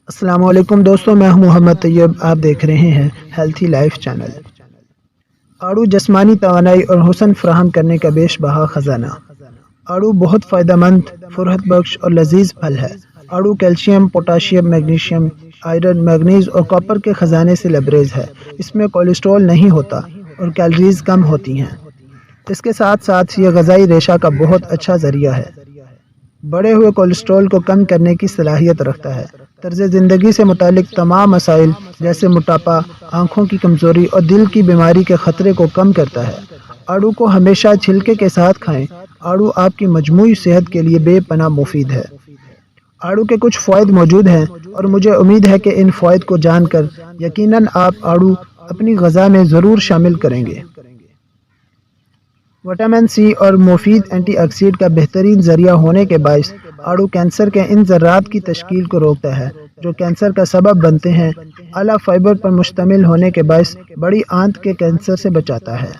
السلام علیکم دوستوں، میں ہوں محمد طیب۔ آپ دیکھ رہے ہیں ہیلتھی لائف چینل۔ آڑو جسمانی توانائی اور حسن فراہم کرنے کا بیش بہا خزانہ۔ آڑو بہت فائدہ مند، فرحت بخش اور لذیذ پھل ہے۔ آڑو calcium, potassium, magnesium, iron, manganese اور کاپر کے خزانے سے لبریز ہے۔ اس میں کولیسٹرول نہیں ہوتا اور کیلوریز کم ہوتی ہیں۔ اس کے ساتھ ساتھ یہ غذائی ریشہ کا بہت اچھا ذریعہ ہے۔ بڑھے ہوئے کولیسٹرول کو کم کرنے کی صلاحیت رکھتا ہے۔ طرز زندگی سے متعلق تمام مسائل جیسے موٹاپا، آنکھوں کی کمزوری اور دل کی بیماری کے خطرے کو کم کرتا ہے۔ آڑو کو ہمیشہ چھلکے کے ساتھ کھائیں۔ آڑو آپ کی مجموعی صحت کے لیے بے پناہ مفید ہے۔ آڑو کے کچھ فوائد موجود ہیں اور مجھے امید ہے کہ ان فوائد کو جان کر یقیناً آپ آڑو اپنی غذا میں ضرور شامل کریں گے۔ وٹامن سی اور مفید اینٹی آکسیڈنٹ کا بہترین ذریعہ ہونے کے باعث آڑو کینسر کے ان ذرات کی تشکیل کو روکتا ہے جو کینسر کا سبب بنتے ہیں۔ اعلیٰ فائبر پر مشتمل ہونے کے باعث بڑی آنت کے کینسر سے بچاتا ہے۔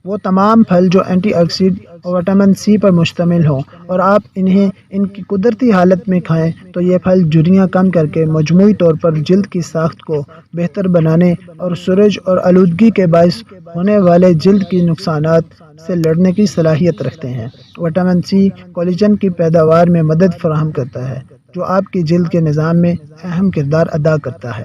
وہ تمام پھل جو اینٹی آکسیڈنٹ اور وٹامن سی پر مشتمل ہوں اور آپ انہیں ان کی قدرتی حالت میں کھائیں تو یہ پھل جھریاں کم کر کے مجموعی طور پر جلد کی ساخت کو بہتر بنانے اور سورج اور آلودگی کے باعث ہونے والے جلد کی نقصانات سے لڑنے کی صلاحیت رکھتے ہیں۔ وٹامن سی کولیجن کی پیداوار میں مدد فراہم کرتا ہے جو آپ کی جلد کے نظام میں اہم کردار ادا کرتا ہے۔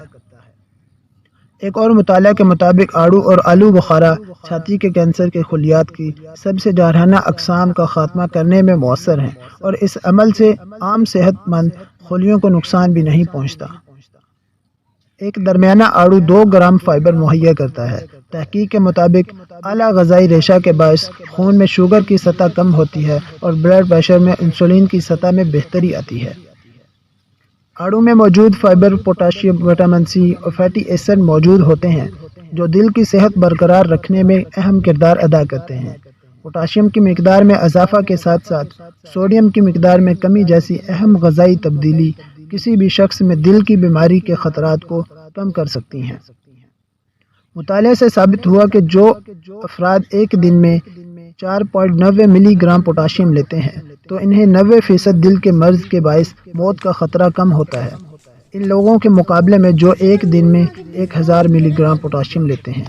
ایک اور مطالعہ کے مطابق آڑو اور آلو بخارا چھاتی کے کینسر کے خلیات کی سب سے جارحانہ اقسام کا خاتمہ کرنے میں مؤثر ہیں اور اس عمل سے عام صحت مند خلیوں کو نقصان بھی نہیں پہنچتا۔ ایک درمیانہ آڑو 2 گرام فائبر مہیا کرتا ہے۔ تحقیق کے مطابق اعلیٰ غذائی ریشہ کے باعث خون میں شوگر کی سطح کم ہوتی ہے اور بلڈ پریشر میں انسولین کی سطح میں بہتری آتی ہے۔ آڑو میں موجود فائبر، پوٹاشیم، وٹامن سی اور فیٹی ایسڈ موجود ہوتے ہیں جو دل کی صحت برقرار رکھنے میں اہم کردار ادا کرتے ہیں۔ پوٹاشیم کی مقدار میں اضافہ کے ساتھ ساتھ سوڈیم کی مقدار میں کمی جیسی اہم غذائی تبدیلی کسی بھی شخص میں دل کی بیماری کے خطرات کو کم کر سکتی ہیں۔ مطالعے سے ثابت ہوا کہ جو افراد ایک دن میں 4.90 ملی گرام پوٹاشیم لیتے ہیں تو انہیں 90% دل کے مرض کے باعث موت کا خطرہ کم ہوتا ہے، ان لوگوں کے مقابلے میں جو ایک دن میں 1000 ملی گرام پوٹاشیم لیتے ہیں۔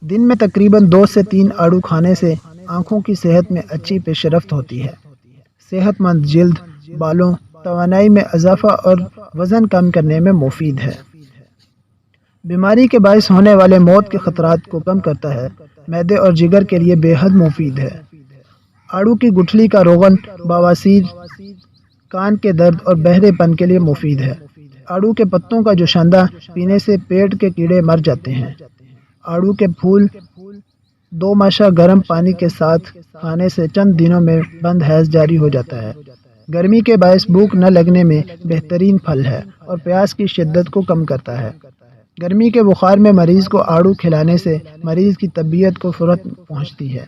دن میں تقریباً 2 سے 3 آڑو کھانے سے آنکھوں کی صحت میں اچھی پیش رفت ہوتی ہے، صحت مند جلد، بالوں، توانائی میں اضافہ اور وزن کم کرنے میں مفید ہے۔ بیماری کے باعث ہونے والے موت کے خطرات کو کم کرتا ہے، معدے اور جگر کے لیے بے حد مفید ہے۔ آڑو کی گٹھلی کا روغن بواسیر، کان کے درد اور بہرے پن کے لیے مفید ہے۔ آڑو کے پتوں کا جوشاندہ پینے سے پیٹ کے کیڑے مر جاتے ہیں۔ آڑو کے پھول 2 ماشا گرم پانی کے ساتھ کھانے سے چند دنوں میں بند حیض جاری ہو جاتا ہے۔ گرمی کے باعث بھوک نہ لگنے میں بہترین پھل ہے اور پیاس کی شدت کو کم کرتا ہے۔ گرمی کے بخار میں مریض کو آڑو کھلانے سے مریض کی طبیعت کو فرحت پہنچتی ہے۔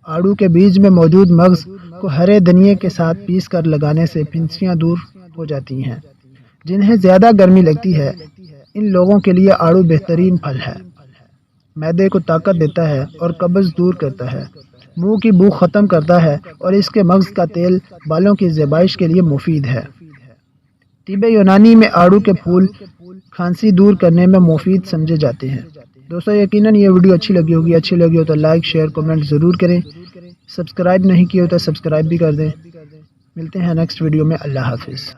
آڑو کے بیج میں موجود مغز کو ہرے دھنیے کے ساتھ پیس کر لگانے سے پھنسیاں دور ہو جاتی ہیں۔ جنہیں زیادہ گرمی لگتی ہے ان لوگوں کے لیے آڑو بہترین پھل ہے۔ معدے کو طاقت دیتا ہے اور قبض دور کرتا ہے، منہ کی بو ختم کرتا ہے اور اس کے مغز کا تیل بالوں کی زیبائش کے لیے مفید ہے۔ طب یونانی میں آڑو کے پھول کھانسی دور کرنے میں مفید سمجھے جاتے ہیں۔ دوستو یقیناً یہ ویڈیو اچھی لگی ہوگی، اچھی لگی ہو تو لائک، شیئر، کمنٹ ضرور کریں۔ سبسکرائب نہیں کیا ہو تو سبسکرائب بھی کر دیں۔ ملتے ہیں نیکسٹ ویڈیو میں۔ اللہ حافظ۔